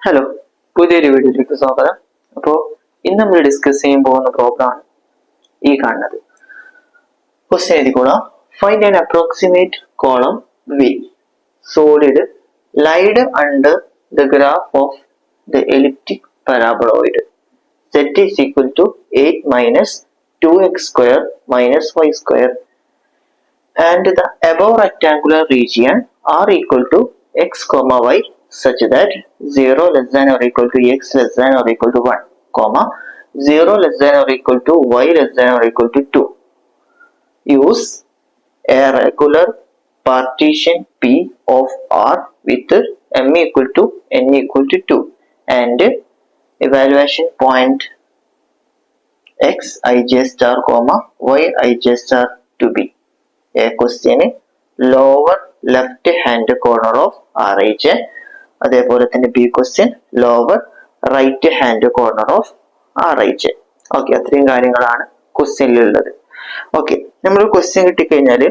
Hello, പുതിയൊരു വീഡിയോയിലേക്ക് സ്വാഗതം. അപ്പോൾ ഇന്ന് നമ്മൾ ഡിസ്കസ് ചെയ്യാൻ പോകുന്ന പ്രോബ്ലമാണ് ഈ കാണുന്നത്. ക്വസ്റ്റ്യൻ എഴുതിക്കോളാം. Find an approximate volume we solid lied under the graph of the elliptic paraboloid z is equal to 8 minus 2x square minus y square and the above rectangular region are equal to x comma y such that 0 less than or equal to x less than or equal to 1, comma 0 less than or equal to y less than or equal to 2. Use a regular partition P of R with m equal to n equal to 2 and evaluation point x ij star comma y ij star to be a question lower left hand corner of Rij. അതേപോലെ തന്നെ B question lower right hand corner of Rij. Okay, അത്രയും കാര്യങ്ങളാണ് ക്വസ്റ്റ്യനിലുള്ളത്. Okay, നമ്മൾ question കിട്ടിക്കഴിഞ്ഞാൽ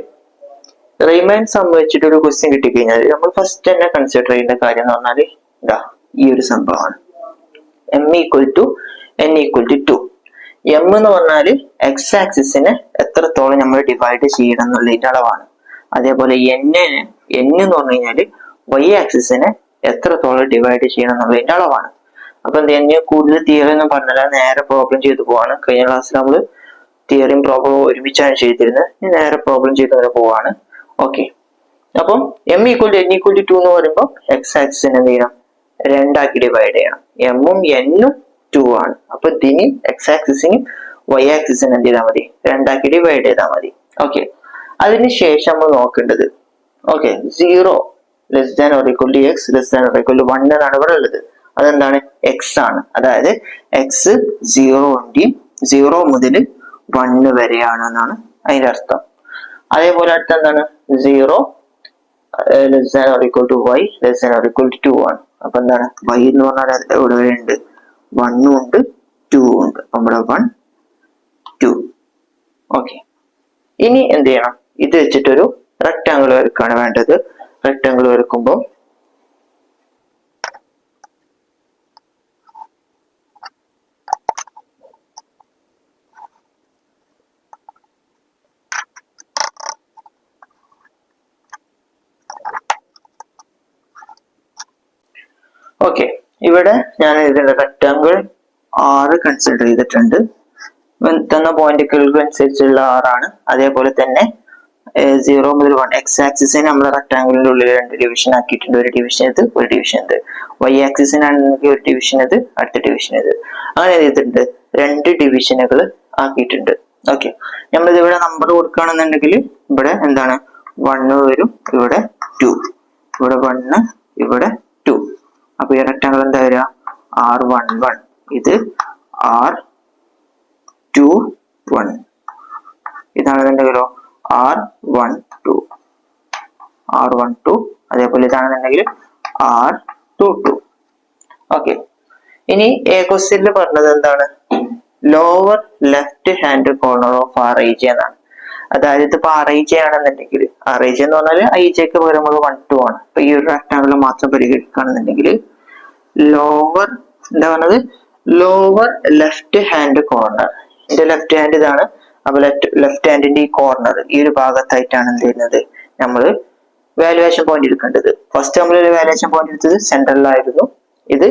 റീമൈൻ സംബന്ധിച്ചിട്ട് ഒരു question കിട്ടിക്കഴിഞ്ഞാൽ നമ്മൾ ഫസ്റ്റ് തന്നെ കൺസിഡർ ചെയ്യേണ്ട കാര്യം എന്ന് പറഞ്ഞാൽ ഇതാ ഈ ഒരു സംഭവമാണ്. m equal to n equal to 2. m എന്ന് പറഞ്ഞാൽ എക്സ് ആക്സിസിനെ എത്രത്തോളം നമ്മൾ ഡിവൈഡ് ചെയ്യണം എന്നുള്ളതിന്റെ അളവാണ്. അതേപോലെ n എന്ന് പറഞ്ഞു കഴിഞ്ഞാൽ y ആക്സിസിനെ എത്രത്തോളം ഡിവൈഡ് ചെയ്യണം എന്നുള്ളതിന്റെ അളവാണ്. അപ്പൊ എന്ത് കൂടുതൽ തിയറി ഒന്നും പറഞ്ഞില്ല, നേരെ പ്രോബ്ലം ചെയ്തു പോവാണ്. കഴിഞ്ഞ ക്ലാസ്സിൽ നമ്മൾ തിയറിയും പ്രോബ്ലം ഒരുമിച്ചാണ് ചെയ്തിരുന്നത്. നേരെ പ്രോബ്ലം ചെയ്ത് പോവാണ്. ഓക്കെ, അപ്പം m equal to n equal to 2 എന്ന് പറയുമ്പോൾ എക്സ് ആക്സിസിനെ എന്ത് ചെയ്യണം, രണ്ടാക്കി ഡിവൈഡ് ചെയ്യണം. എമ്മും എന്നും 2 ആണ്. അപ്പൊ ഇതിന് എക്സ് ആക്സിസിനും വൈ ആക്സിസിനും എന്ത് ചെയ്താൽ മതി, രണ്ടാക്കി ഡിവൈഡ് ചെയ്താൽ മതി. ഓക്കെ, അതിനുശേഷം നമ്മൾ നോക്കേണ്ടത് okay 0 less than or equal to X less than or equal to 1 എന്നാണ് ഇവിടെ ഉള്ളത്. അതെന്താണ്, എക്സ് ആണ്. അതായത് എക്സ് 0 മുതൽ 1 വരെയാണ് എന്നാണ് അതിന്റെ അർത്ഥം. അതേപോലെ അടുത്ത എന്താണ് 0 less than or equal to Y less than or equal to 2 ആണ്. അപ്പൊ എന്താണ് വൈ എന്ന് പറഞ്ഞാൽ എവിടെ വരെ ഉണ്ട്, 1 ഉണ്ട് 2 ഉണ്ട്. നമ്മുടെ 1 2. ഓക്കെ, ഇനി എന്ത് ചെയ്യണം, ഇത് വെച്ചിട്ടൊരു റെക്ടാങ്കിൾ വരക്കാണ് വേണ്ടത്. റെക്ടാങ്കിൾ വരക്കുമ്പോൾ ഓക്കെ, ഇവിടെ ഞാൻ ഇതിന്റെ റെക്ടാങ്കിൾ 6 കൺസിഡർ ചെയ്തിട്ടുണ്ട്. തന്ന പോയിന്റുകൾക്ക് അനുസരിച്ചുള്ള 6 ആണ്. അതേപോലെ തന്നെ 0 മുതൽ 1 എക്സ് ആക്സിസിനെ നമ്മൾ റെക്ടാങ്കിളിന്റെ ഉള്ളിൽ 2 ഡിവിഷൻ ആക്കിയിട്ടുണ്ട്. ഒരു ഡിവിഷൻ ഇത്, ഒരു ഡിവിഷൻ ഇത്. വൈ ആക്സിസിനാണെങ്കിൽ ഒരു ഡിവിഷൻ ഇത്, അടുത്ത ഡിവിഷൻ ഇത്. അങ്ങനെ ചെയ്തിട്ടുണ്ട് 2 ഡിവിഷനുകൾ ആക്കിയിട്ടുണ്ട്. ഓക്കെ, നമ്മളിത് ഇവിടെ നമ്പർ കൊടുക്കുകയാണെന്നുണ്ടെങ്കിൽ ഇവിടെ എന്താണ് 1 വരും, ഇവിടെ 2, ഇവിടെ 1, ഇവിടെ 2. അപ്പൊ ഈ റെക്ടാങ്കിൾ എന്താ വരിക, R11, ഇത് R21, ഇതാണെന്നുണ്ടെങ്കിലോ R12, അതേപോലെ ഇതാണെന്നുണ്ടെങ്കിൽ R22. ഓക്കെ, ഇനി എ ക്വസ്റ്റ്യനിൽ പറഞ്ഞത് എന്താണ്, lower left hand corner of Rij എന്നാണ്. അതായത് ഇതിപ്പോ Rij ആണെന്നുണ്ടെങ്കിൽ Rij എന്ന് പറഞ്ഞാൽ ഐജക്ക് പകരം നമ്മൾ 1 2 ആണ്. അപ്പൊ ഈ ഒരു റെക്ടാങ്കിൾ മാത്രം പരിഗണിക്കുകയാണെന്നുണ്ടെങ്കിൽ ലോവർ എന്താ പറഞ്ഞത്, ലോവർ ലെഫ്റ്റ് ഹാൻഡ് കോർണർ. ഇതിന്റെ ലെഫ്റ്റ് ഹാൻഡ് ഇതാണ്. അപ്പൊ ലെഫ്റ്റ് ഹാൻഡിന്റെ ഈ കോർണർ ഈ ഒരു ഭാഗത്തായിട്ടാണ് എന്ത് ചെയ്യുന്നത്, നമ്മൾ വാല്യുവേഷൻ പോയിന്റ് എടുക്കേണ്ടത്. ഫസ്റ്റ് നമ്മൾ ഒരു വാല്യുവേഷൻ പോയിന്റ് എടുത്തത് സെൻട്രലിലായിരുന്നു. ഇത്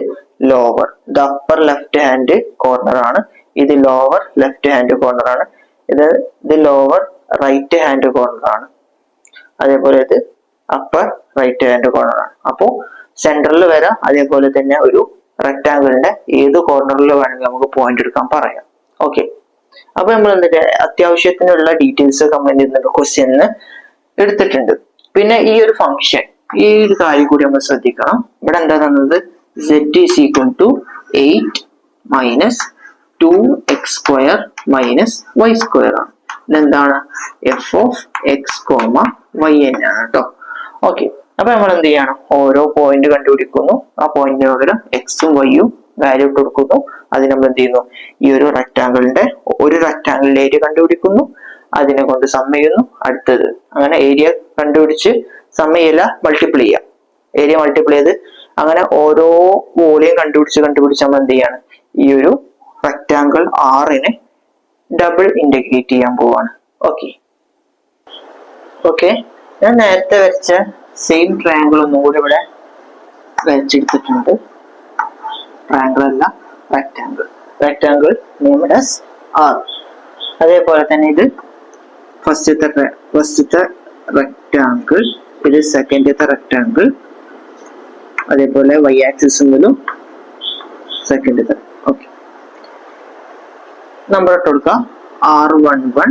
ലോവർ, ഇത് അപ്പർ ലെഫ്റ്റ് ഹാൻഡ് കോർണർ ആണ്. ഇത് ലോവർ ലെഫ്റ്റ് ഹാൻഡ് കോർണർ ആണ്. ഇത് ലോവർ റൈറ്റ് ഹാൻഡ് കോർണർ ആണ്. അതേപോലെ ഇത് അപ്പർ റൈറ്റ് ഹാൻഡ് കോർണർ ആണ്. അപ്പോ സെൻട്രലിൽ വരാം. അതേപോലെ തന്നെ ഒരു റെക്ടാങ്കിളിന്റെ ഏത് കോർണറിൽ വേണമെങ്കിൽ നമുക്ക് പോയിന്റ് എടുക്കാൻ പറയാം. ഓക്കെ, അപ്പൊ നമ്മൾ എന്നിട്ട് അത്യാവശ്യത്തിനുള്ള ഡീറ്റെയിൽസ് കമ്പനി ക്വസ്റ്റ്യന് എടുത്തിട്ടുണ്ട്. പിന്നെ ഈ ഒരു ഫംഗ്ഷൻ, ഈ ഒരു കാര്യം കൂടി നമ്മൾ ശ്രദ്ധിക്കണം. ഇവിടെ എന്താ തന്നത്, z is equal to 8 minus 2x square minus y square ആണ്. ഇതെന്താണ്, f of x, y എന്നാണ് കേട്ടോ. ഓക്കെ, അപ്പൊ നമ്മൾ എന്ത് ചെയ്യണം, ഓരോ പോയിന്റ് കണ്ടുപിടിക്കുന്നു. ആ പോയിന്റിന് പകരം എക്സും വൈയും വാല്യൂ ഇട്ട് കൊടുക്കുന്നു. അത് നമ്മൾ എന്ത് ചെയ്യുന്നു, ഈ ഒരു റെക്ടാങ്കിളിന്റെ ഒരു റെക്ടാങ്കിളിന്റെ ഏരിയ കണ്ടുപിടിക്കുന്നു, അതിനെ കൊണ്ട് സം ചെയ്യുന്നു. അടുത്തത് അങ്ങനെ ഏരിയ കണ്ടുപിടിച്ച് സം ചെയ്യല്ല, മൾട്ടിപ്ലൈ ചെയ്യാം. ഏരിയ മൾട്ടിപ്ലൈ ചെയ്ത് അങ്ങനെ ഓരോ വോളിയം കണ്ടുപിടിച്ച് നമ്മൾ എന്ത് ചെയ്യാണ്, ഈ ഒരു റെക്ടാങ്കിൾ ആറിനെ ഡബിൾ ഇന്റഗ്രേറ്റ് ചെയ്യാൻ പോവാണ്. ഓക്കെ ഞാൻ നേരത്തെ വെച്ച സെയിം ട്രയാങ്കിൾ ഒന്നുകൂടി ഇവിടെ വരച്ചെടുത്തിട്ടുണ്ട്. ട്രയാങ്കിൾ അല്ല, റെക്ടാങ്കിൾ നെയിംഡ് ആസ് ആർ. അതേപോലെ തന്നെ ഇത് ഫസ്റ്റത്തെ റെക്ടാങ്കിൾ, ഇത് സെക്കൻഡത്തെ റെക്ടാങ്കിൾ, അതേപോലെ വൈ ആക്സിസിലും സെക്കൻഡത്തെ. ഓക്കെ, നമ്പർ ഇട്ട് കൊടുക്കാം. R11,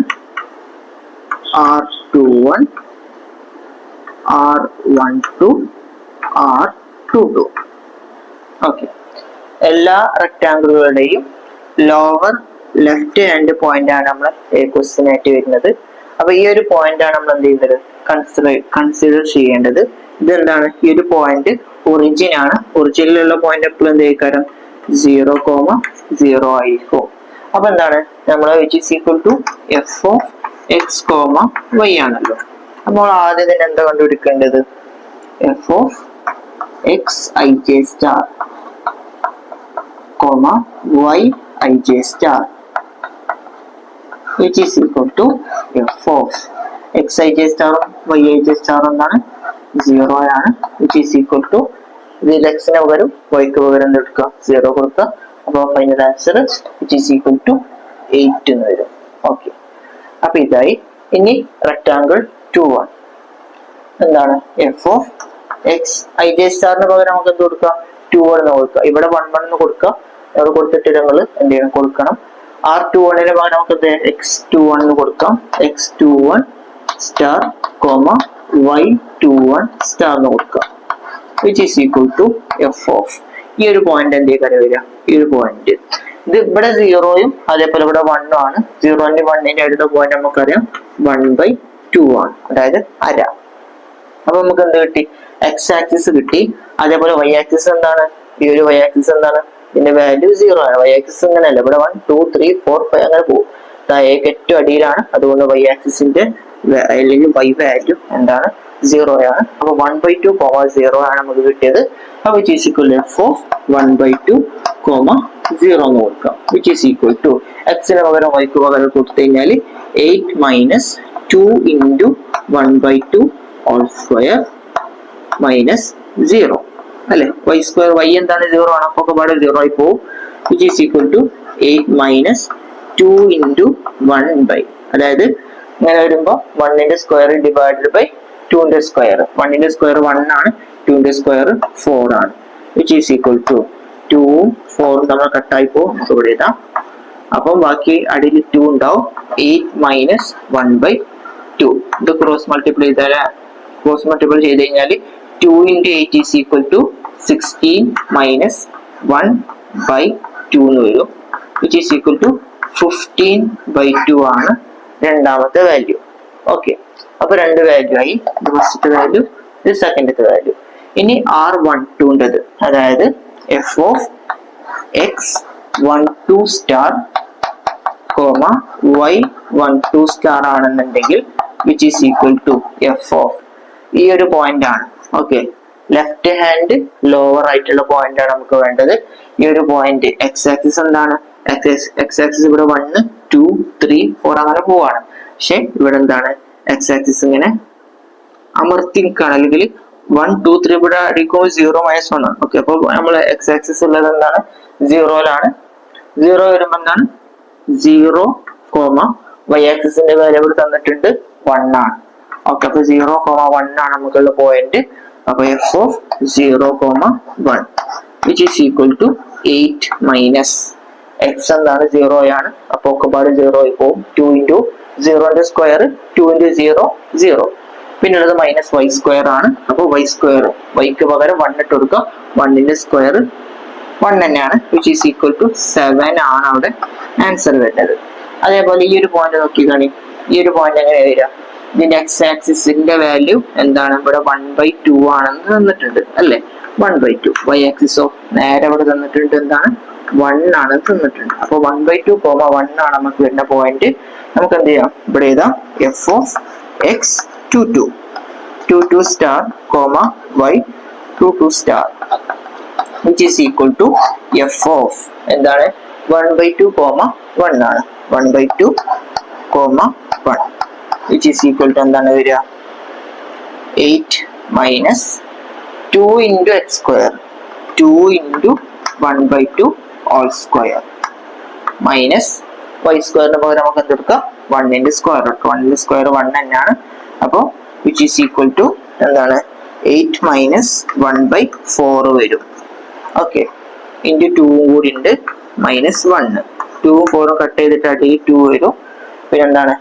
R21, R12, R22. Okay, എല്ലാ റെക്ടാങ്കിളുകളുടെയും ലോവർ ലെഫ്റ്റ് ഹാൻഡ് പോയിന്റ് ആണ് നമ്മൾ ക്വസ്റ്റ്യൻ ആയിട്ട് വരുന്നത്. അപ്പൊ ഈ ഒരു പോയിന്റ് ആണ് നമ്മൾ എന്ത് ചെയ്യുന്നത്, കൺസിഡർ ചെയ്യേണ്ടത്. ഇതെന്താണ്, ഈ ഒരു പോയിന്റ് ഒറിജിൻ ആണ്. ഒറിജിനിലുള്ള പോയിന്റ് എപ്പോഴും എന്ത് ചെയ്യിക്കാരം 0,0 ആയിരിക്കും. അപ്പൊ എന്താണ് നമ്മൾ which is equal to f of x, y ആണല്ലോ. അപ്പോൾ ആദ്യം തന്നെ എന്താ കണ്ടുപിടിക്കേണ്ടത്, f of x ij star, y ij star which is equal to f of x ij star y ij star എന്താണ് 0 ആണ്, which is equal to ഇതിൽ x ന് പകരം y ക്ക് പകരം എന്തെടുക്കുക 0 കൊടുക്കുക. അപ്പോൾ final answer which is equal to 8 എന്ന് വരും. ഓക്കെ, അപ്പൊ ഇതായി. ഇനി റെക്ടാങ്കിൾ 2 എന്താണ്, f of x ij സ്റ്റാറിന് പകരം നമുക്ക് എന്ത് കൊടുക്കാം 2 എന്ന് കൊടുക്കുക. ഇവിടെ 1 എന്ന് കൊടുക്കുക. ഇവിടെ കൊടുത്തിട്ട് നിങ്ങൾ എന്ത് ചെയ്യണം, കൊടുക്കണം. R21 പകരം നമുക്ക് x21 എന്ന് കൊടുക്കാം. x21 സ്റ്റാർ y21 സ്റ്റാർ എന്ന് കൊടുക്കാം, which is equal to f of ഈ ഒരു പോയിന്റ് എന്ത് ചെയ്യാൻ വരിക, ഈ ഒരു പോയിന്റ് ഇത് ഇവിടെ 0യും അതേപോലെ ഇവിടെ 1 ആണ്. 0ന്റെ 1ന്റെ അടുത്ത പോയിന്റ് നമുക്കറിയാം 1/2 ആണ്, അതായത് അര. അപ്പൊ നമുക്ക് എന്ത് കിട്ടി, എക്സ് ആക്സിസ് കിട്ടി. അതേപോലെ വൈ ആക്സിസ് എന്താണ്, ഈ ഒരു വൈ ആക്സിസ് എന്താണ്, ഇതിന്റെ വാല്യൂ 0 ആണ്. വൈ ആക്സിസ് ഇങ്ങനെയല്ല, ഇവിടെ 1 2 3 4 5 അങ്ങനെ പോകും. താഴേക്ക് ഏറ്റവും അടിയിലാണ്. അതുകൊണ്ട് വൈ ആക്സിസിന്റെ അല്ലെങ്കിൽ വൈ വാല്യൂ എന്താണ് 0 ആണ്. അപ്പൊ 1/2, 0 ആണ് നമുക്ക് കിട്ടിയത്. അപ്പൊ which is equal to f of 1/2, 0 എന്ന് കൊടുക്കാം, which is equal to x ന് പകരം y ക്ക് പകരം കൊടുത്തു കഴിഞ്ഞാൽ 8 minus 2 into 1/2 all square minus 0 അല്ലെ. y square y എന്താണ് 0 ആണ്, അപ്പൊ പാടെ 0 ആയി പോകും. which is equal to 8 minus 2 into 1 അതായത് ഇങ്ങനെ വരുമ്പോ 1ന്റെ സ്ക്വയർ ഡിവൈഡഡ് ബൈ 2ന്റെ സ്ക്വയർ. 1ന്റെ സ്ക്വയർ 1 ആണ്, 2ന്റെ സ്ക്വയർ 4 ആണ്, which is equal to 2 4 നമ്മൾ കട്ടായി പോകും. നമുക്ക് ഇവിടെ എഴുതാം. അപ്പം ബാക്കി അടിയിൽ 2 ഉണ്ടാവും. 8 minus 1/2 ഇത് ക്രോസ് മൾട്ടിപ്ലൈ ചെയ്ത് കഴിഞ്ഞാൽ 2 into 8 is equal to 16 minus 1/2 എന്ന് വരും, which is equal to 15/2 ആണ് രണ്ടാമത്തെ വാല്യൂ. ഓക്കെ, അപ്പൊ രണ്ട് വാല്യൂ ആയി. ഇത് ഫസ്റ്റത്തെ വാല്യൂ, ഇത് സെക്കൻഡത്തെ വാല്യൂ. ഇനി R12ൻ്റെത്, അതായത് f of x12 star y12 star ആണെന്നുണ്ടെങ്കിൽ which is equal to f of ഈ ഒരു പോയിന്റ് ആണ്. ഓക്കെ, ലെഫ്റ്റ് ഹാൻഡ് ലോവർ ആയിട്ടുള്ള പോയിന്റ് ആണ് നമുക്ക് വേണ്ടത്. ഈ ഒരു പോയിന്റ് എക്സ് ആക്സിസ് എന്താണ്, എക്സ് ആക്സിസ് ഇവിടെ 1 2 3 4 അങ്ങനെ പോവാണ്. പക്ഷെ ഇവിടെ എന്താണ്, എക്സ് ആക്സിസ് ഇങ്ങനെ അമർത്തി നിൽക്കുകയാണ്, അല്ലെങ്കിൽ 1 2 3 ഇവിടെ അടിക്കുമ്പോൾ 0 - 1 ആണ്. ഓക്കെ, അപ്പൊ നമ്മൾ എക്സ് ആക്സിസ് ഉള്ളത് എന്താണ് 0യിലാണ്. 0 വരുമ്പോ എന്താണ് 0, വൈ ആക്സിസിന്റെ വാല്യൂ ഇവിടെ തന്നിട്ടുണ്ട് 1 ആണ്. ഓക്കെ, അപ്പൊ 0, 1 ആണ് നമുക്കുള്ള പോയിന്റ്. അപ്പൊ f of 0, 1 which is equal to 8 minus x എന്താണ് 0 ആണ്. അപ്പൊ ഒക്കെപ്പാട് 0 ആയി പോകും. 2 into 0ന്റെ സ്ക്വയർ 2 into 0 0, പിന്നുള്ളത് മൈനസ് വൈ സ്ക്വയർ ആണ്. അപ്പൊ വൈ സ്ക്വയർ വൈക്ക് പകരം 1 ഇട്ട് കൊടുക്കുക. 1ന്റെ സ്ക്വയർ 1 തന്നെയാണ്, which is equal to 7 ആണ് അവിടെ ആൻസർ വരുന്നത്. അതേപോലെ ഈ ഒരു പോയിന്റ് നോക്കിക്കാണി. ഈ ഒരു പോയിന്റ് എങ്ങനെ വരിക, ഇതിന്റെ എക്സ് ആക്സിസിന്റെ വാല്യൂ എന്താണ്, ഇവിടെ 1/2 ആണെന്ന് തന്നിട്ടുണ്ട് അല്ലെ. 1/2 വൈ ആക്സിസോ നേരെ ഇവിടെ തന്നിട്ടുണ്ട് എന്താണ് 1 ആണ് തന്നിട്ടുണ്ട്. അപ്പൊ 1/2, 1 ആണ് നമുക്ക് വരുന്ന പോയിന്റ്. നമുക്ക് എന്ത് ചെയ്യാം, ഇവിടെ എഴുതാം f of x22 22 star y 2 star which is equal to f of എന്താണ് 1/2 comma 1 ആണ് 1/2 comma 1 which is equal to എന്താണ് വരിക 8 minus 2 into x square 2 into 1/2 all square minus y square പകരം നമുക്ക് എന്തെടുക്കാം 1 into square root 1 into square 1 തന്നെയാണ് അപ്പോൾ which is equal to എന്താണ് 8 minus 1/4 വരും ഓക്കെ ഇൻറ്റു 2 കൂടി ഉണ്ട് മൈനസ് 1 2 4 കട്ട് ചെയ്തിട്ട് അടിയിൽ 2 വരും പിന്നെ എന്താണ്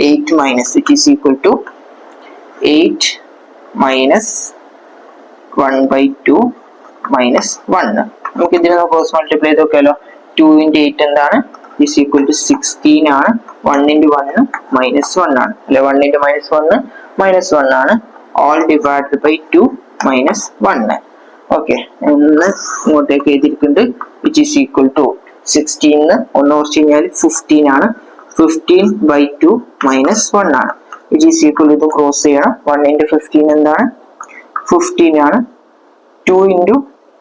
8 minus which is equal to 8 minus 1/2 minus 1 നമുക്ക് ഇതിനെ ക്രോസ് മൾട്ടിപ്ലൈ ചെയ്ത് നോക്കിയാലോ 2 into 8 എന്താണ് is equal to 16 ആണ് 1 into 1 മൈനസ് 1 ആണ് അല്ലെ 1 into മൈനസ് 1 മൈനസ് 1 ആണ് all divided by 2 minus 1 okay ഒന്ന് ഇങ്ങോട്ടേക്ക് എഴുതിയിരിക്കുന്നുണ്ട് which is equal to 16 ഒന്ന് കുറച്ച് കഴിഞ്ഞാൽ 15 ആണ് 15/2 മൈനസ് 1 ആണ് which is equal to cross ചെയ്യണം 1 into 15 എന്താണ് 15 ആണ് 2 into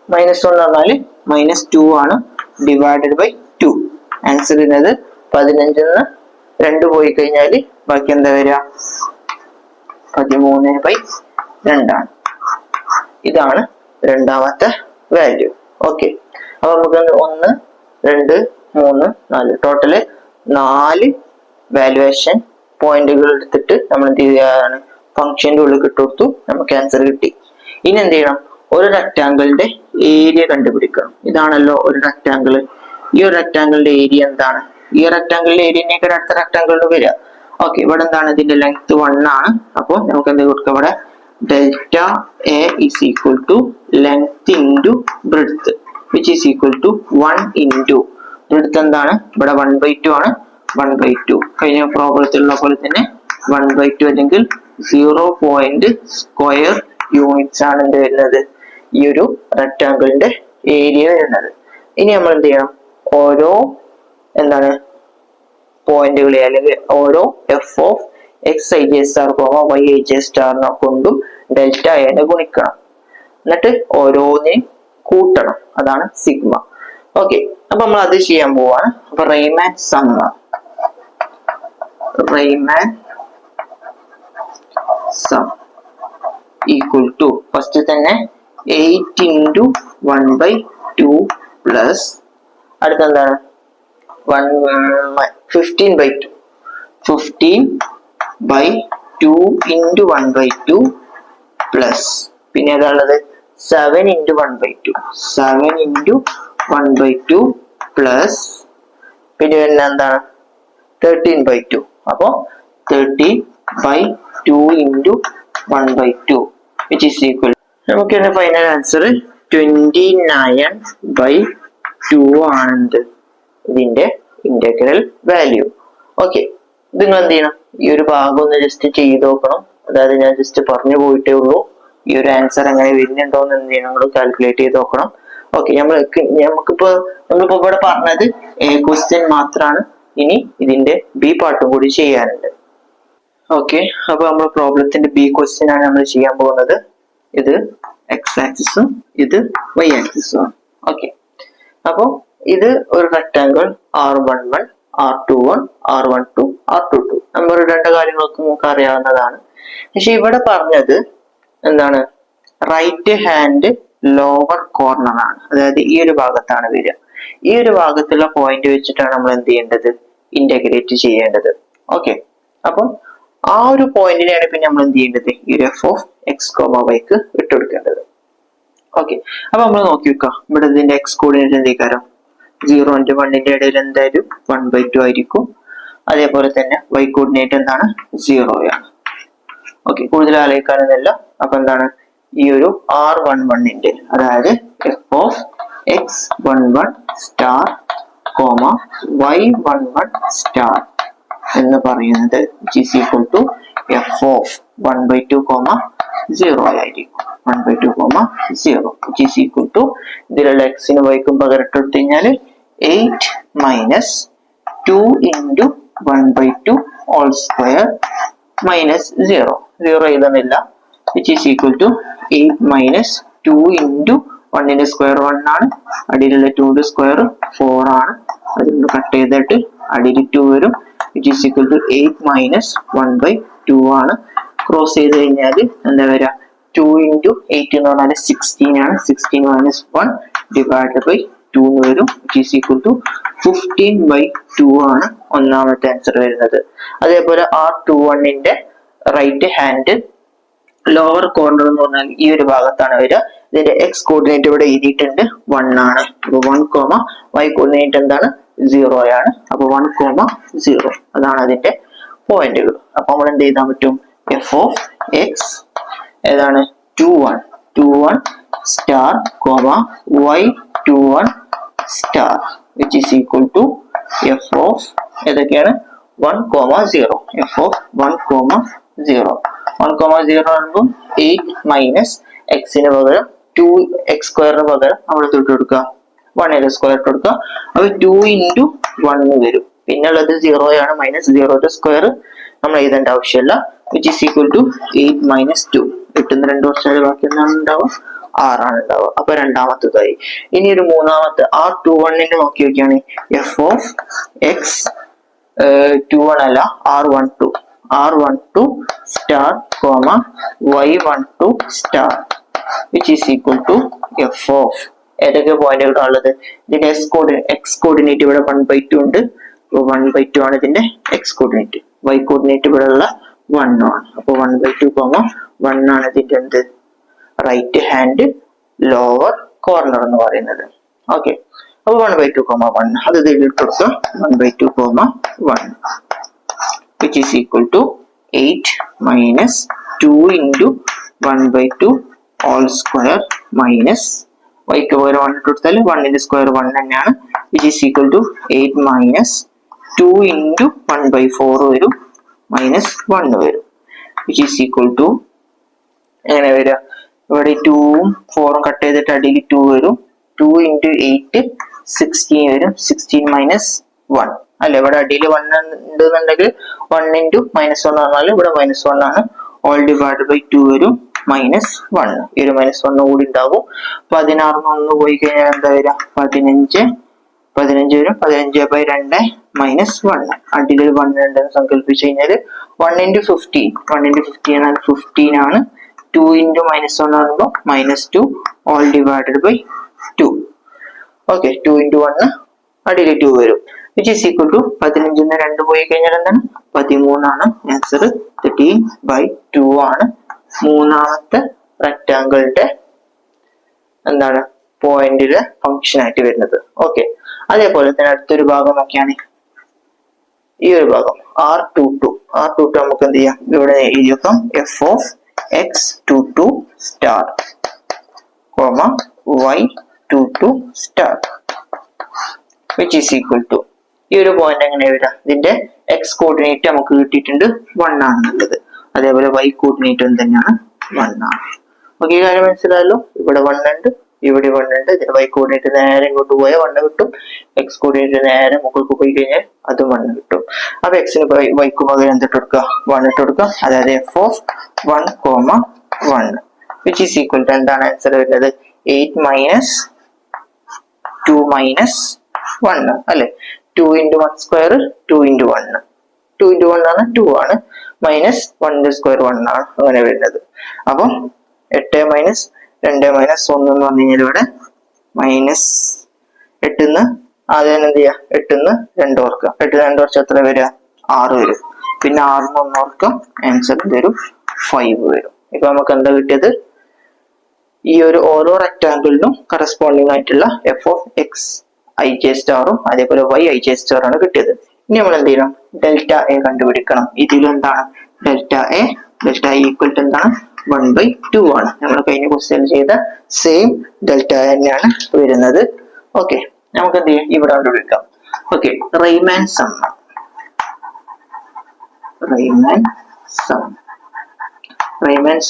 മൈനസ് 1 പറഞ്ഞാൽ മൈനസ് 2 ആണ് ഡിവൈഡഡ് ബൈ 2 ആൻസർ ചെയ്യുന്നത് 15 2 പോയി കഴിഞ്ഞാൽ ബാക്കി എന്താ വരിക 13/2 ആണ് ഇതാണ് രണ്ടാമത്തെ വാല്യൂ ഓക്കെ അപ്പൊ നമുക്ക് 1 2 3 4 ടോട്ടല് 4 വാല്യുവേഷൻ പോയിന്റുകൾ എടുത്തിട്ട് നമ്മൾ എന്ത് ചെയ്യുകയാണ് ഫംഗ്ഷന്റെ ഉള്ളിൽ ഇട്ടുകൊടുത്തു നമുക്ക് ആൻസർ കിട്ടി ഇനി എന്ത് ചെയ്യണം ഒരു റെക്ടാങ്കിളിന്റെ ഏരിയ കണ്ടുപിടിക്കണം ഇതാണല്ലോ ഒരു റെക്ടാങ്കിൾ ഈ ഒരു റെക്ടാങ്കിളിന്റെ ഏരിയ എന്താണ് ഈ റെക്ടാങ്കിളിന്റെ ഏരിയനേക്കാൾ അടുത്ത റെക്ടാങ്കിളിന് വരിക ഓക്കെ ഇവിടെ എന്താണ് ഇതിന്റെ ലെങ്ത് 1 ആണ് അപ്പോൾ നമുക്ക് എന്ത് കൊടുക്കാം ഇവിടെ delta A is equal to length into breadth which is equal to 1 into breadth എന്താണ് ഇവിടെ 1/2 ആണ് 1/2 കഴിഞ്ഞ പ്രോബ്ലത്തിലുള്ള പോലെ തന്നെ 1/2 അല്ലെങ്കിൽ 0. സ്ക്വയർ യൂണിറ്റ്സ് ആണ് എന്ത് വരുന്നത് ഈ ഒരു റെക്ടാങ്കിളിന്റെ ഏരിയ വരുന്നത് ഇനി നമ്മൾ എന്ത് ചെയ്യണം ഓരോ എന്താണ് പോയിന്റുകളെ അല്ലെങ്കിൽ ഓരോ F of X ij star Y ij സ്റ്റാറിനെ കൊണ്ടും ഡെൽറ്റ എനെ ഗുണിക്കണം എന്നിട്ട് ഓരോന്നിനെയും കൂട്ടണം അതാണ് സിഗ്മ ഓക്കെ അപ്പൊ നമ്മൾ അത് ചെയ്യാൻ പോവാണ് അപ്പൊ റെയ്മാൻ സമ്മ Riemann some equal to first തന്നെ 8 into 1/2 പ്ലസ് അടുത്ത എന്താണ് 15/2 15/2 into 1/2 പ്ലസ് പിന്നെ ഏതാണുള്ളത് 7 into 1/2 7 into 1/2 പ്ലസ് പിന്നെ വരുന്ന എന്താണ് 13/2 അപ്പോ 13/2 into 1/2 which is equal നമുക്ക് ഫൈനൽ ആൻസർ 29/2 ആണ് ഇതിന്റെ ഇന്റഗ്രൽ വാല്യൂ ഓക്കെ ഇത് നിങ്ങൾ എന്ത് ചെയ്യണം ഈ ഒരു ഭാഗം ഒന്ന് ജസ്റ്റ് ചെയ്ത് നോക്കണം അതായത് ഞാൻ ജസ്റ്റ് പറഞ്ഞു പോയിട്ടേ ഉള്ളൂ ഈ ഒരു ആൻസർ എങ്ങനെ വരുന്നുണ്ടോ എന്ന് എന്ത് ചെയ്യണം നിങ്ങൾ കാൽക്കുലേറ്റ് ചെയ്ത് നോക്കണം ഓക്കെ നമ്മളിപ്പോ ഇവിടെ പറഞ്ഞത് എ ക്വസ്റ്റ്യൻ മാത്രമാണ് ഇനി ഇതിന്റെ ബി പാർട്ടും കൂടി ചെയ്യാനുണ്ട് ഓക്കെ അപ്പൊ നമ്മൾ പ്രോബ്ലത്തിന്റെ ബി ക്വസ്റ്റ്യൻ ആണ് നമ്മൾ ചെയ്യാൻ പോകുന്നത് ഇത് എക്സ് ആക്സിസും ഇത് വൈ ആക്സിസും ആണ് ഓക്കെ അപ്പൊ ഇത് ഒരു rectangle R11 R21 R12 R22 number രണ്ട് കാര്യങ്ങളൊക്കെ നമുക്ക് അറിയാവുന്നതാണ് പക്ഷെ ഇവിടെ പറഞ്ഞത് എന്താണ് റൈറ്റ് ഹാൻഡ് ലോവർ കോർണർ ആണ് അതായത് ഈ ഒരു ഭാഗത്താണ് വരിക ഈ ഒരു ഭാഗത്തുള്ള പോയിന്റ് വെച്ചിട്ടാണ് നമ്മൾ എന്ത് ചെയ്യേണ്ടത് ഇന്റഗ്രേറ്റ് ചെയ്യേണ്ടത് ഓക്കെ അപ്പം ആ ഒരു പോയിന്റിനെയാണ് പിന്നെ നമ്മൾ എന്ത് ചെയ്യേണ്ടത് ഈ ഒരു എഫ് ഓഫ് എക്സ് വൈക്ക് ഇട്ടുകൊടുക്കേണ്ടത് ഓക്കെ അപ്പൊ നമ്മൾ നോക്കി വെക്കാം ഇവിടെ ഇതിന്റെ എക്സ് കോർഡിനേറ്റ് എന്തെങ്കിലും 0 and 1 ഇടയിൽ എന്തായാലും 1/2 ആയിരിക്കും അതേപോലെ തന്നെ y കോർഡിനേറ്റ് എന്താണ് 0 ആണ് ഓക്കെ കൂടുതൽ ആലോചിക്കാനൊന്നുമില്ല അപ്പൊ എന്താണ് ഈ ഒരു R11 അതായത് F of x11 star y11 star എന്ന് പറയുന്നത് which is equal to f of 1/2 0 ആയിരിക്കും 1/2 0 which is equal to ഇതിലുള്ള എക്സിന് വൈക്കും പകരട്ട് എടുത്തു കഴിഞ്ഞാൽ 8 minus 2 into 1/2 all square minus 0 എഴുതുന്നില്ല which is equal to 8 minus 2 into 1 square 1 ആണ്, അടിയിലുള്ള 2 സ്ക്വയർ 4 ആണ്. അതിന് കട്ട് ചെയ്തിട്ട് അടിയിൽ 2 വരും, which is equal to 8 minus 1/2 ആണ്. ക്രോസ് ചെയ്ത് കഴിഞ്ഞാൽ എന്താ വരിക, 2 into 8 എന്ന് പറഞ്ഞാൽ 16 ആണ്. 16 minus 1 divided by 2 എന്ന് വരും, which is equal to 15/2 ആണ് ഒന്നാമത്തെ ആൻസർ വരുന്നത്. അതേപോലെ R21ന്റെ റൈറ്റ് ഹാൻഡ് ലോവർ കോർണർ എന്ന് പറഞ്ഞാൽ ഈ ഒരു ഭാഗത്താണ് വരിക. ഇതിന്റെ എക്സ് കോർഡിനേറ്റ് ഇവിടെ എഴുതിയിട്ടുണ്ട് 1 ആണ്. അപ്പൊ 1, y കോർഡിനേറ്റ് എന്താണ് 0 ആണ്. അപ്പൊ 1, 0 അതാണ് അതിന്റെ പോയിന്റുകൾ. അപ്പൊ നമ്മൾ എന്ത് ചെയ്താൻ പറ്റും, f of x ഏതാണ് 21 star y 21 star which is equal to f of ഏതൊക്കെയാണ് 1, 0. f of 1, 0 ആകുമ്പോൾ 8 മൈനസ് എക്സിന് പകരം 2x സ്ക്വയറിന് പകരം അവിടെ തൊട്ട് കൊടുക്കുക 1 സ്ക്വയർ ഇട്ട് കൊടുക്കുക. അപ്പൊ 2 into 1 വരും. പിന്നെ ഉള്ളത് 0 ആണ്, മൈനസ് 0 സ്ക്വയർ നമ്മൾ എഴുതേണ്ട ആവശ്യമില്ല, which is equal to 8 minus 2. കിട്ടുന്ന 2 വർഷം ബാക്കി എന്താണ് ഉണ്ടാവുക, 6 ആണ് ഉണ്ടാവുക. അപ്പൊ രണ്ടാമത്തതായി. ഇനി ഒരു മൂന്നാമത്തെ R21ന്റെ നോക്കി നോക്കിയാണ് f of x 21 അല്ല R12 star y12 star which is equal to f of ഏതൊക്കെ പോയിന്റുകളാണ് ഉള്ളത്, ഇതിന്റെ എക്സ് കോർഡിനേറ്റ് ഇവിടെ 1/2 ഉണ്ട്. 1/2 ആണ് ഇതിന്റെ എക്സ് കോർഡിനേറ്റ്. y കോർഡിനേറ്റ് ഇവിടെ ഉള്ള 1 ആണ്. അപ്പൊ 1/2, 1 ആണ് ഇതിന്റെ എന്ത് റൈറ്റ് ഹാൻഡ് ലോവർ കോർണർ എന്ന് പറയുന്നത്. ഓക്കെ, അപ്പൊ 1/2, 1 അത് ഇതിൽ കൊടുക്കുക 1/2, 1 which is equal to 8 minus 2 into 1/2 all square minus y ക്ക് പകരം 1 ഇട്ട് കൊടുത്താൽ 1 സ്ക്വയർ 1 തന്നെയാണ്, which is equal to 8 minus 2 into 1/4 വരും, minus 1 വരും, which is equal to എങ്ങനെ വരിക, ഇവിടെ 2ഉം 4ഉം കട്ട് ചെയ്തിട്ട് അടിയിൽ 2 വരും. 2 into 8 16 വരും. 16 minus 1 അല്ലെ, ഇവിടെ അടിയിൽ 1 ഉണ്ടെന്നുണ്ടെങ്കിൽ 1 into minus 1 പറഞ്ഞാൽ ഇവിടെ -1 ആണ്. ഓൾ ഡിവൈഡ് ബൈ 2 വരും, -1. ഈ ഒരു -1 കൂടി ഉണ്ടാവും. 16 1 പോയി കഴിഞ്ഞാൽ എന്താ വരിക, 15 വരും. 15/2 -1. അടിയിൽ 1 ഉണ്ടെന്ന് സങ്കല്പിച്ചു കഴിഞ്ഞാൽ 1 into 15 എന്നാൽ 15 ആണ്. 2 into -1 ആകുമ്പോൾ -2 all divided by 2. Okay, 2 into 1 അടിയിൽ 2 വരും, which is equal to 15 2 പോയി കഴിഞ്ഞാൽ എന്താണ് 13 ആണ് ആൻസർ. 13/2 ആണ് മൂന്നാമത്തെ റെക്ടാങ്കിളിന്റെ എന്താണ് പോയിന്റിലെ ഫംഗ്ഷൻ ആയിട്ട് വരുന്നത്. ഓക്കെ, അതേപോലെ തന്നെ അടുത്തൊരു ഭാഗം നോക്കിയാണ് ഈ ഒരു ഭാഗം R22 നമുക്ക് എന്ത് ചെയ്യാം, ഇവിടെ എഴുതി വെക്കാം f of x22 star y22 star which is equal to ഈ ഒരു പോയിന്റ് എങ്ങനെ വരാം, ഇതിന്റെ എക്സ് കോർഡിനേറ്റ് നമുക്ക് കിട്ടിയിട്ടുണ്ട് 1 ആണെന്നുള്ളത്. അതേപോലെ y കോർഡിനേറ്റ് തന്നെയാണ് 1 ആണ്. ഓക്കെ, ഈ കാര്യം മനസ്സിലായല്ലോ. ഇവിടെ 1 ഉണ്ട്, ഇവിടെ 1 ഉണ്ട്. ഇതിന്റെ y കോർഡിനേറ്റ് നേരെ ഇങ്ങോട്ട് പോയാൽ 1 കിട്ടും. എക്സ് കോർഡിനേറ്റ് നേരെ മുകളിലേക്ക് പോയി കഴിഞ്ഞാൽ അതും 1 കിട്ടും. അപ്പൊ എക്സിന് വൈക്ക് പകരം എന്തിട്ട് കൊടുക്കുക, 1 ഇട്ട് കൊടുക്കുക. അതായത് f of 1, 1 which is equal to എന്താണ് ആൻസർ വരുന്നത്, 8 minus 2 minus 1 അല്ലെ. 2 into 1 സ്ക്വയർ 2 into 1 ആണ് 2 ആണ്, മൈനസ് 1 സ്ക്വയർ 1 ആണ് അങ്ങനെ വരുന്നത്. അപ്പം 8 മൈനസ് 2 മൈനസ് 1 എന്ന് പറഞ്ഞു കഴിഞ്ഞാൽ ഇവിടെ -8 ആദ്യം എന്ത് ചെയ്യുക, 8 2 ഓർക്കുക. 8 2 ഓർച്ച എത്ര വരിക, 6 വരും. പിന്നെ 6 1 ഓർക്കുക, ആൻസർ വരും 5 വരും. ഇപ്പൊ നമുക്ക് എന്താ കിട്ടിയത്, ഈ ഒരു ഓരോ റെക്ടാങ്കിളിനും കറസ്പോണ്ടിങ് ആയിട്ടുള്ള f of x ij സ്റ്റാറും അതേപോലെ y ij സ്റ്റാർ ആണ് കിട്ടിയത്. ഇനി നമ്മൾ എന്ത് ചെയ്യണം, ഡെൽറ്റ എ കണ്ടുപിടിക്കണം. ഇതിൽ എന്താണ് ഡെൽറ്റ എ ഈക്വൽ ടു എന്താണ് 1/2 ആണ്. നമ്മൾ കഴിഞ്ഞ ക്വസ്റ്റ്യൻ ചെയ്ത സെയിം ഡെൽറ്റ തന്നെയാണ് വരുന്നത്. ഓക്കെ, നമുക്ക് എന്ത് ചെയ്യാം, ഇവിടെ കണ്ടുപിടിക്കാം. Okay, Riemann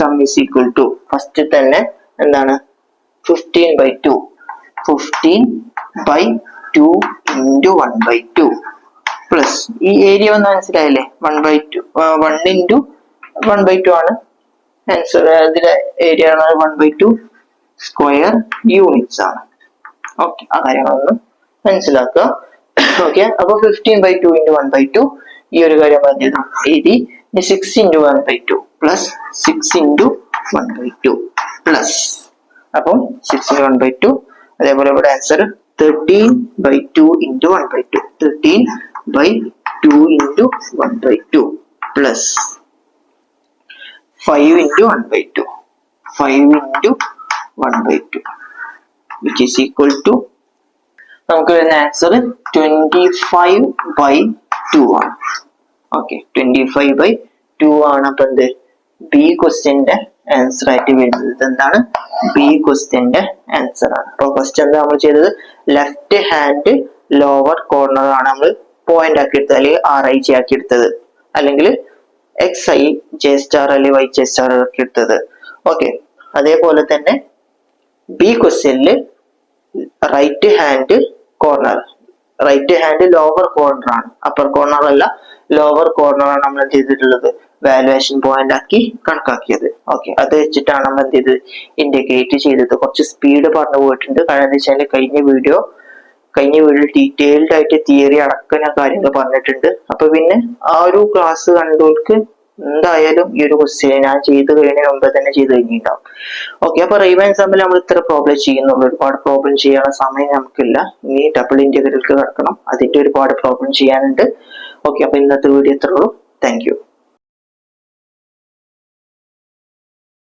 sum is equal to first തന്നെ എന്താണ് 15/2 into 1/2 പ്ലസ് ഈ ഏരിയ ഒന്ന് മനസ്സിലായില്ലേ, 1/2 1 into 1/2 ആണ് ആൻസർ. ഇതിലെ ഏരിയ ആണ് 1/2 സ്ക്വയർ യൂണിറ്റ്സ് ആണ്. ഓക്കെ, ആ കാര്യങ്ങളൊന്ന് മനസ്സിലാക്കുക. ഓക്കെ, അപ്പൊ 15/2 × 1/2 ഈ ഒരു കാര്യം എഴുതി. 6 × 1/2 പ്ലസ് 6 × 1/2 പ്ലസ്, അപ്പം 6 × 1/2. അതേപോലെ ഇവിടെ answer 13/2 × 1/2, 13/2 × 1/2 plus 5 × 1/2, 5 × 1/2 which is equal to, നമുക്ക് വരുന്ന ആൻസർ 25/2 ആണ്. ഓക്കെ, 25/2 ആണ്. അപ്പൊ എന്ത് ബി ക്വസ്റ്റ്യന്റെ ആൻസർ ആയിട്ട് വരുന്നത് എന്താണ്? ബി ക്വസ്റ്റ്യന്റെ ആൻസർ ആണ്. അപ്പൊ ക്വസ്റ്റ്യൻ എന്താ നമ്മൾ ചെയ്തത്? ലെഫ്റ്റ് ഹാൻഡ് ലോവർ കോർണർ ആണ് നമ്മൾ പോയിന്റ് ആക്കി എടുത്തത്, അല്ലെങ്കിൽ RIJ ആക്കി എടുത്തത്, അല്ലെങ്കിൽ XIJ സ്റ്റാർ അല്ലെങ്കിൽ YJ സ്റ്റാർ ആക്കി എടുത്തത്. ഓക്കെ, അതേപോലെ തന്നെ ബി ക്വസ്റ്റ്യനില് right hand corner, right hand lower corner ആണ്, അപ്പർ കോർണർ അല്ല, ലോവർ കോർണർ ആണ് നമ്മൾ എന്ത് ചെയ്തിട്ടുള്ളത്? വാലുവേഷൻ പോയിന്റ് ആക്കി കണക്കാക്കിയത്. ഓക്കെ, അത് വെച്ചിട്ടാണ് നമ്മൾ എന്ത് ചെയ്ത് ഇന്റഗ്രേറ്റ് ചെയ്തത്. കുറച്ച് സ്പീഡ് പറഞ്ഞു പോയിട്ടുണ്ട്. കാരണം എന്താ വെച്ചാൽ കഴിഞ്ഞ വീഡിയോ ഡീറ്റെയിൽഡ് ആയിട്ട് തിയറി അടക്കം ഞാൻ കാര്യങ്ങൾ പറഞ്ഞിട്ടുണ്ട്. അപ്പൊ പിന്നെ ആ ഒരു ക്ലാസ് കണ്ടവർക്ക് എന്തായാലും ഈ ഒരു ക്വസ്റ്റ്യൻ ഞാൻ ചെയ്ത് കഴിഞ്ഞതിന് മുമ്പ് തന്നെ ചെയ്ത് കഴിഞ്ഞിട്ടുണ്ടാവും. ഓക്കെ, അപ്പൊ റൈവ എക്സാമ്പിൾ നമ്മൾ ഇത്ര പ്രോബ്ലം ചെയ്യുന്നുള്ളൂ. ഒരുപാട് പ്രോബ്ലം ചെയ്യാനുള്ള സമയം നമുക്കില്ല. ഇനി ഡബിൾ ഇന്റഗ്രൽക്ക് കിടക്കണം, അതിന്റെ ഒരുപാട് പ്രോബ്ലം ചെയ്യാനുണ്ട്. ഓക്കെ, അപ്പൊ ഇന്നത്തെ വീഡിയോ ഇത്രയുള്ളൂ. Thank U.